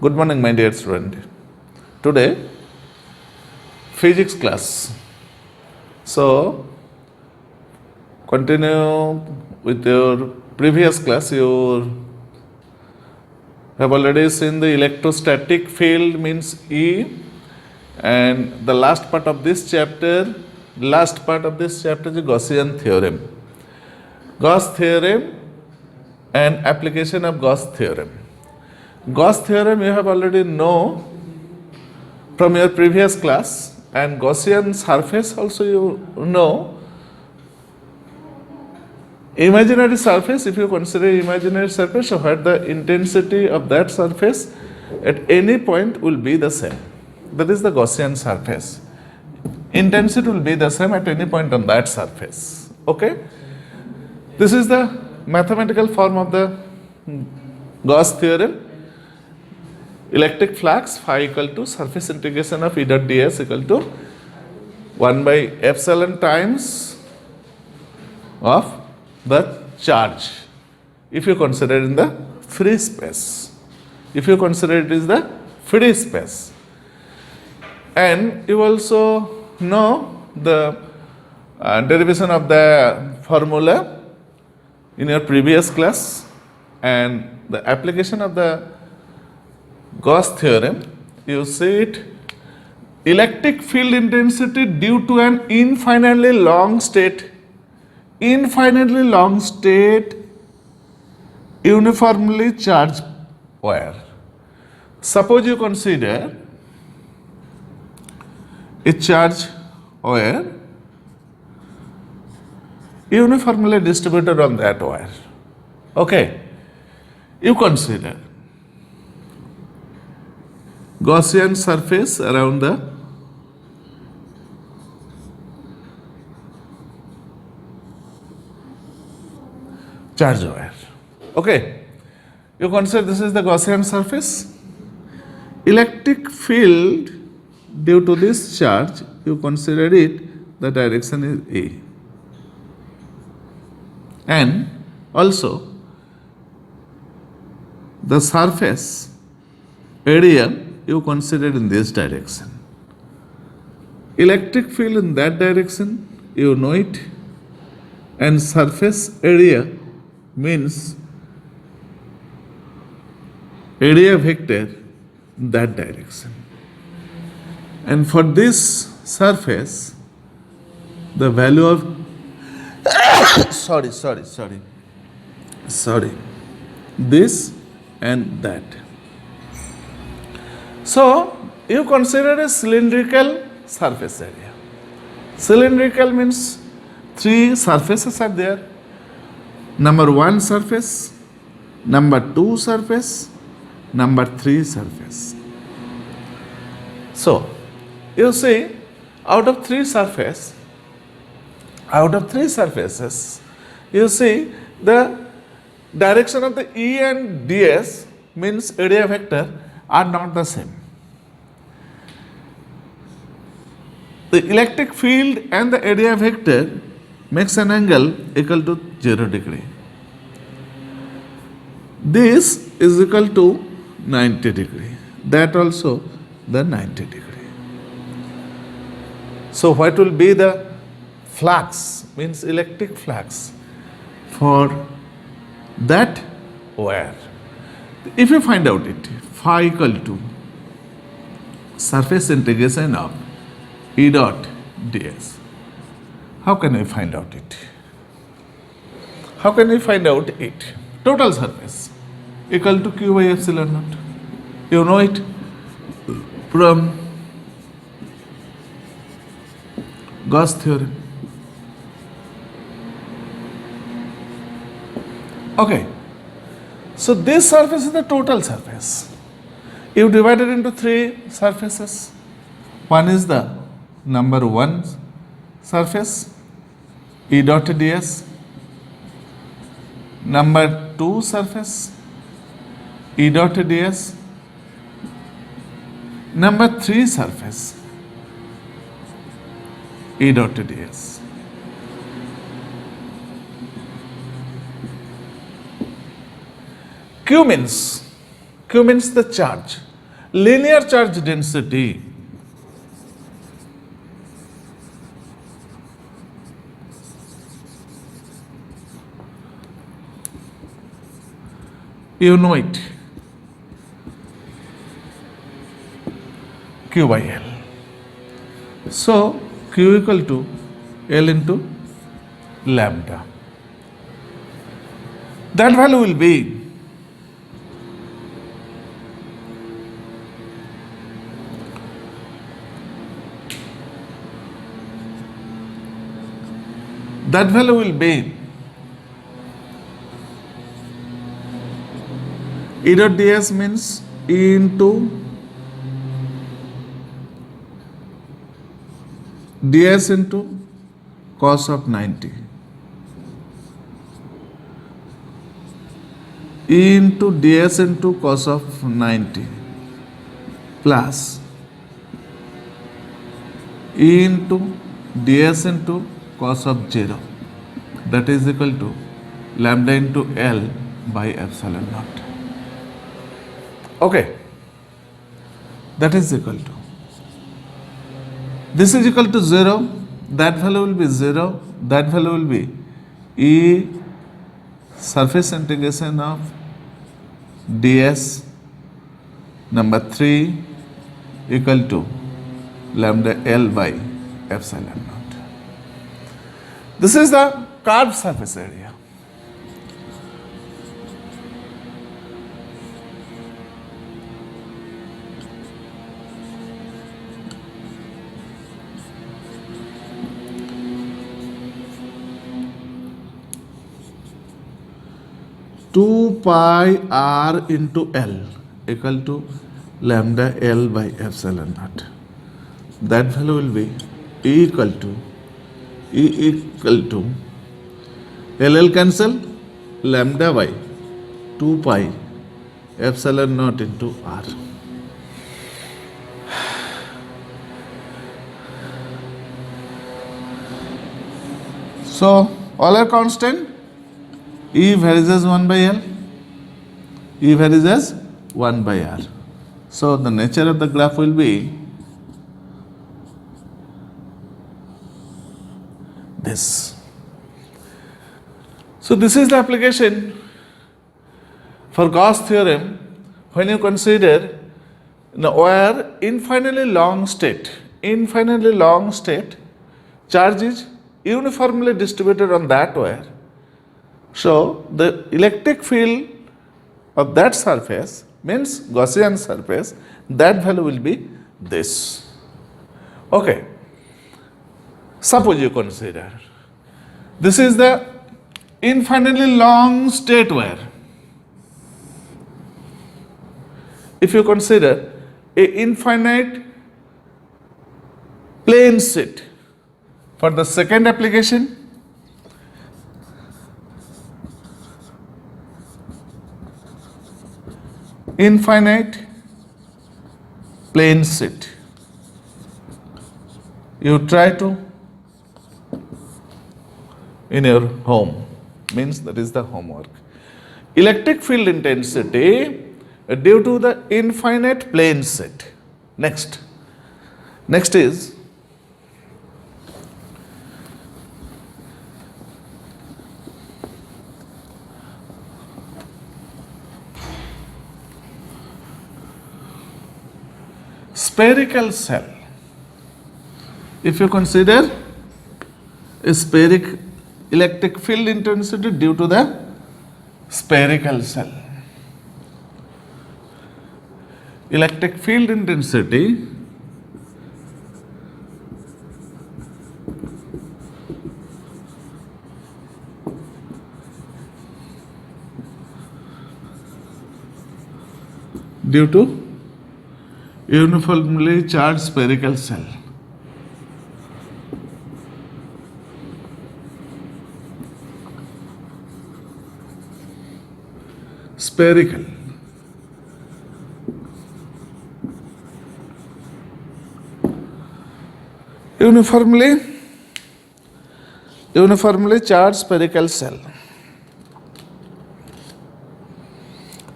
Good morning, my dear student. Today, physics class. So, continue with your previous class. You have already seen the electrostatic field means E, and the last part of this chapter is Gaussian theorem. Gauss theorem and application of Gauss theorem. Gauss theorem you have already know from your previous class, and Gaussian surface also you know. Imaginary surface, if you consider imaginary surface, where the intensity of that surface at any point will be the same. That is the Gaussian surface. Intensity will be the same at any point on that surface. Okay? This is the mathematical form of the Gauss theorem. Electric flux phi equal to surface integration of E dot ds equal to 1 by epsilon times of the charge, if you consider it in the free space. If you consider it is the free space. And you also know the derivation of the formula in your previous class, and the application of the Gauss theorem, you see it, electric field intensity due to an infinitely long state uniformly charged wire. Suppose you consider a charge wire uniformly distributed on that wire. Okay, you consider Gaussian surface around the charge wire. Okay, you consider this is the Gaussian surface. Electric field due to this charge, you consider it, the direction is A. And also the surface area you consider in this direction. Electric field in that direction, you know it, and surface area means area vector in that direction. And for this surface, the value of this and that. So, you consider a cylindrical surface area. Cylindrical means three surfaces are there. Number 1 surface, number 2 surface, number 3 surface. So, you see, out of three surfaces, you see the direction of the E and ds means area vector are not the same. The electric field and the area vector makes an angle equal to 0 degree. This is equal to 90 degree. That also the 90 degree. So what will be the flux, means electric flux for that wire? If you find out it, phi equal to surface integration of E dot ds. How can I find out it? How can I find out it? Total surface equal to q by epsilon naught. You know it from Gauss theorem. Okay. So this surface is the total surface. You divide it into three surfaces. One is the number 1 surface, E dot ds. Number 2 surface, E dot ds. Number 3 surface, E dot ds. Q means the charge. linear charge density. You know it, Q by L. So Q equal to L into lambda. That value will be E dot ds means E into ds into cos of 90. E into ds into cos of 90 plus E into ds into cos of 0, that is equal to lambda into L by epsilon naught. Okay, that is equal to, this is equal to 0, that value will be 0, that value will be E surface integration of ds number 3 equal to lambda L by epsilon naught. This is the curved surface area. Two pi r into L equal to lambda L by epsilon naught. That value will be E equal to LL cancel, lambda by 2 pi epsilon naught into R. So all are constant. E varies as 1 by L, E varies as 1 by R. So the nature of the graph will be this. So this is the application for Gauss theorem when you consider where infinitely long state charge is uniformly distributed on that wire. So the electric field of that surface means Gaussian surface, that value will be this. Okay. Suppose you consider this is the infinitely long state wire. If you consider a infinite plane sheet for the second application, infinite plane sheet, you try to in your home, means that is the homework. Electric field intensity due to the infinite plane sheet. Next is spherical cell. If you consider a spheric electric field intensity due to the spherical cell, electric field intensity due to uniformly charged spherical cell. Spherical. Uniformly charged spherical cell.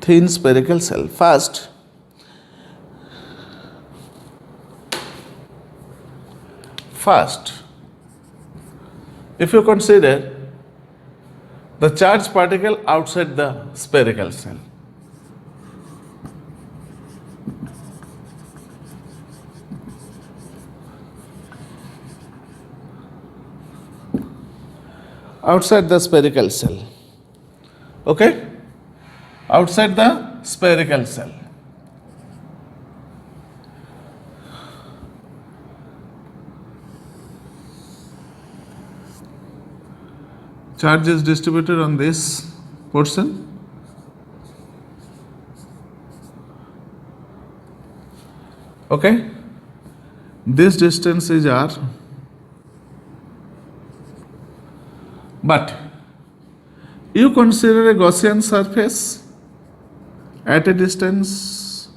Thin spherical cell. First, First, if you consider the charged particle outside the spherical shell, outside the spherical shell, okay, outside the spherical shell, charge is distributed on this portion, okay, this distance is r, but you consider a Gaussian surface at a distance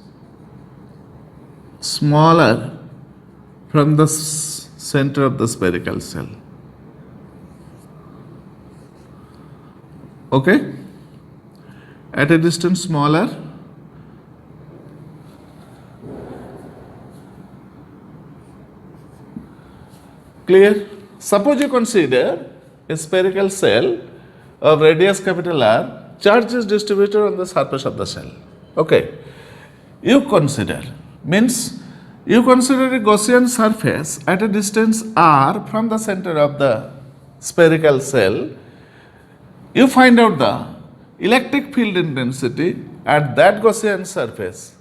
smaller from the center of the spherical shell. Okay? At a distance smaller, clear? Suppose you consider a spherical shell of radius capital R, charge is distributed on the surface of the shell. Okay. You consider a Gaussian surface at a distance r from the center of the spherical shell. You find out the electric field intensity at that Gaussian surface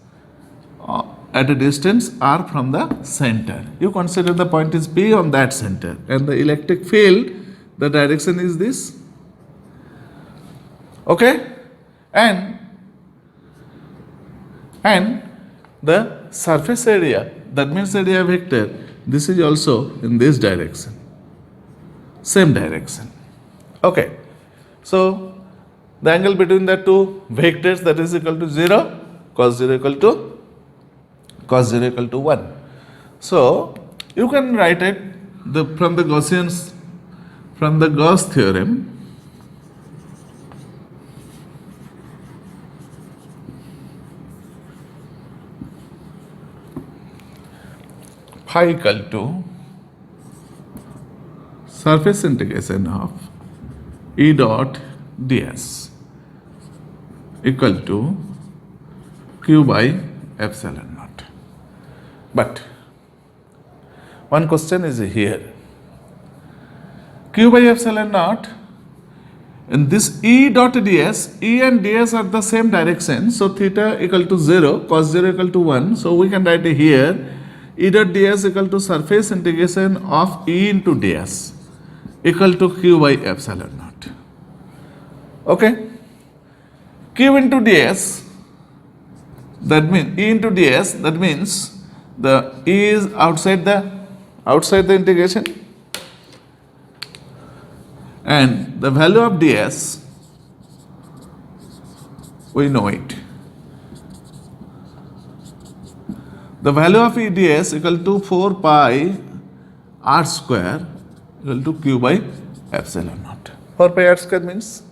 at a distance r from the center. You consider the point is P on that center, and the electric field, the direction is this. Okay? And the surface area, that means area vector, this is also in this direction, same direction. Okay. So the angle between the two vectors, that is equal to 0, cos 0 equal to 1. So you can write it from the Gauss theorem. Phi equal to surface integration of E dot ds equal to q by epsilon naught. But one question is here. Q by epsilon naught, in this E dot ds, E and ds are the same direction, so theta equal to 0, cos 0 equal to 1. So we can write here E dot ds equal to surface integration of E into ds equal to q by epsilon naught. Okay, q into ds, that means E into ds, that means the E is outside the integration, and the value of ds, we know it. The value of E ds equal to 4 pi r square equal to q by epsilon naught. 4 pi r square means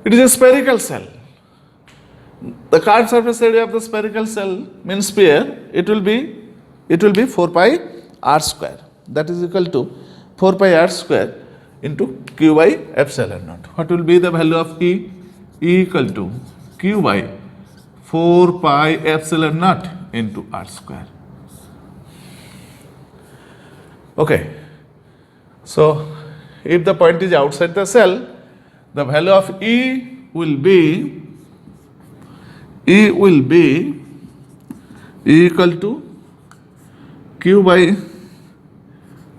it is a spherical shell. The curved surface area of the spherical shell means sphere. It will be 4 pi r square. That is equal to 4 pi r square into q by epsilon naught. What will be the value of E? E equal to q by 4 pi epsilon naught into r square. Okay. So if the point is outside the shell, the value of E will be equal to q by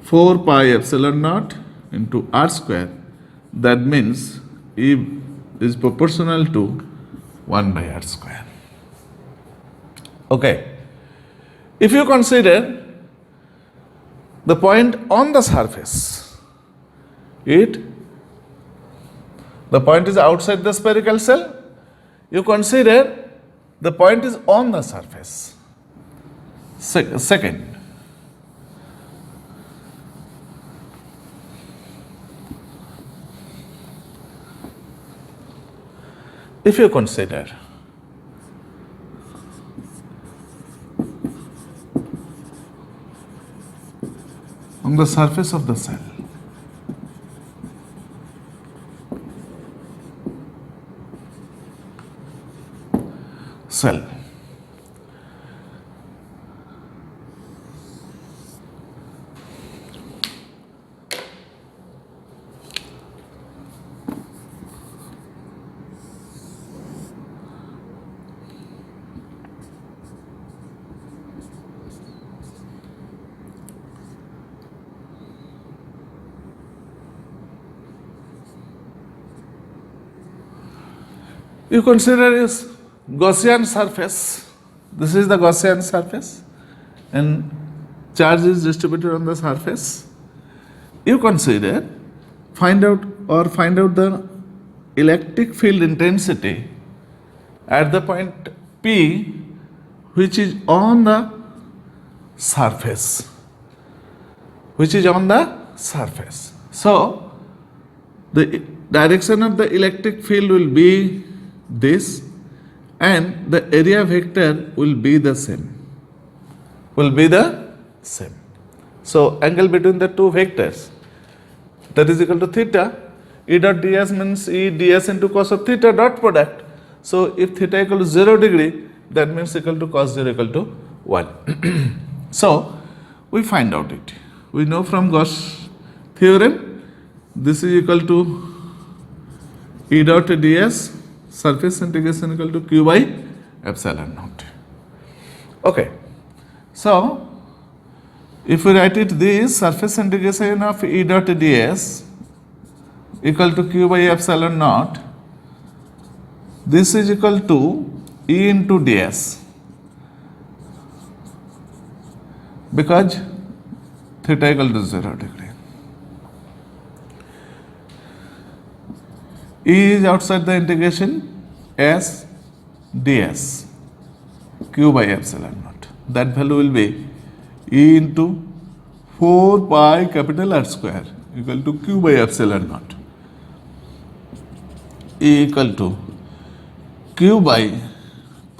4 pi epsilon naught into r square. That means E is proportional to 1 by r square. Okay. If you consider the point on the surface, the point is outside the spherical shell, you consider the point is on the surface. Second, if you consider on the surface of the cell. You consider this Gaussian surface. This is the Gaussian surface, and charge is distributed on the surface. You consider find out the electric field intensity at the point P, which is on the surface. So the direction of the electric field will be this, and the area vector will be the same. So angle between the two vectors, that is equal to theta. E dot ds means E ds into cos of theta dot product. So if theta equal to 0 degree, that means equal to cos 0 equal to 1. So we find out it. We know from Gauss theorem, this is equal to E dot ds, surface integration equal to q by epsilon naught. Okay. So if we write it this, surface integration of E dot ds equal to q by epsilon naught, this is equal to E into ds, because theta equal to 0 degree. E is outside the integration as ds q by epsilon naught. That value will be E into 4 pi capital R square equal to q by epsilon naught. E equal to q by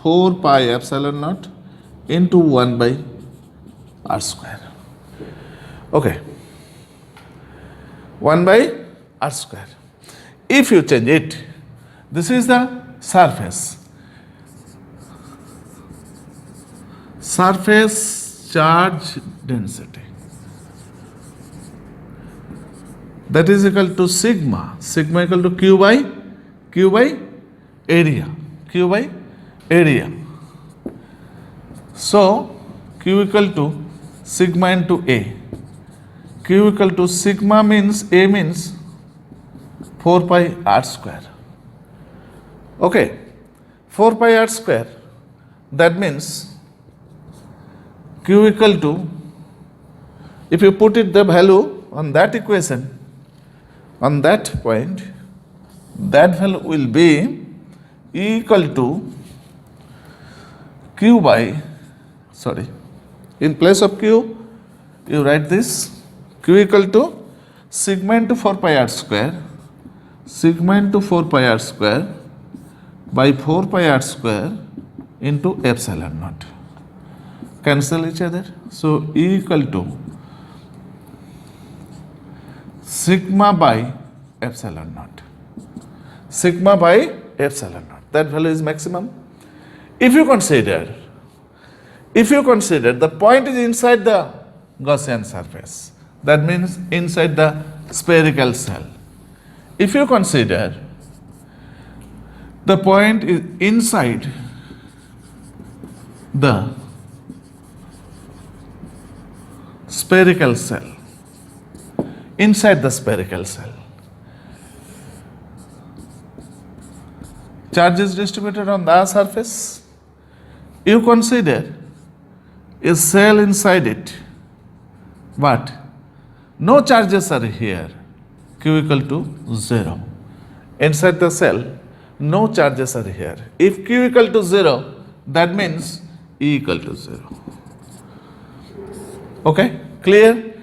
4 pi epsilon naught into 1 by R square. Okay. 1 by R square. If you change it, this is the surface charge density, that is equal to sigma equal to q by area. So q equal to sigma into a. Q equal to sigma means a means 4 pi r square. Okay, 4 pi r square, that means q equal to, if you put it the value on that equation, on that point, that value will be E equal to q by, in place of q, you write this, q equal to sigma into 4 pi r square, by 4 pi r square into epsilon naught. Cancel each other. So E equal to sigma by epsilon naught. That value is maximum. If you consider the point is inside the Gaussian surface, that means inside the spherical cell. If you consider the point is inside the spherical cell, charge is distributed on the surface. You consider a cell inside it, but no charges are here, q equal to 0. Inside the cell, no charges are here. If q equal to 0, that means E equal to 0. Okay, clear?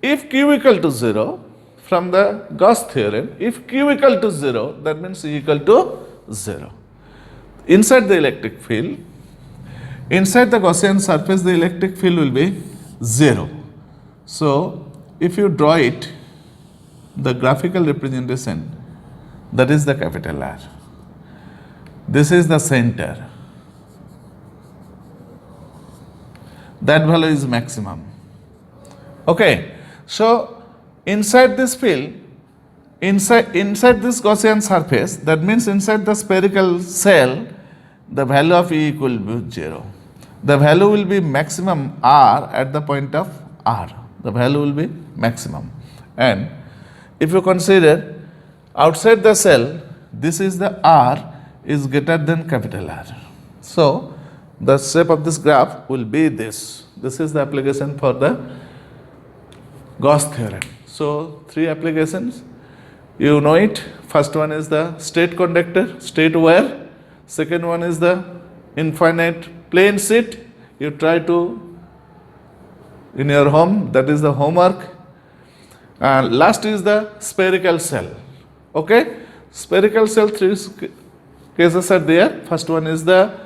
If q equal to 0, from the Gauss theorem, if q equal to 0, that means E equal to 0. Inside the electric field, inside the Gaussian surface, the electric field will be 0. So if you draw it, the graphical representation, that is the capital R. This is the center. That value is maximum. Okay, so inside this field, inside this Gaussian surface, that means inside the spherical cell, the value of E equal to 0. The value will be maximum R at the point of R. The value will be maximum. And if you consider outside the cell, this is the R is greater than capital R. So the shape of this graph will be this. This is the application for the Gauss theorem. So 3 applications. You know it. First one is the state conductor, state wire. Second one is the infinite plane sheet. You try to in your home, that is the homework. And last is the spherical cell. Okay? Spherical cell, 3 cases are there. First one is the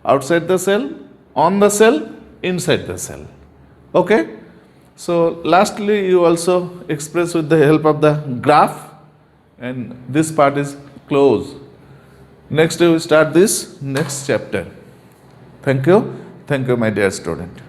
outside the cell, on the cell, inside the cell. Okay? So lastly, you also express with the help of the graph, and this part is closed. Next we will start this next chapter. Thank you, my dear student.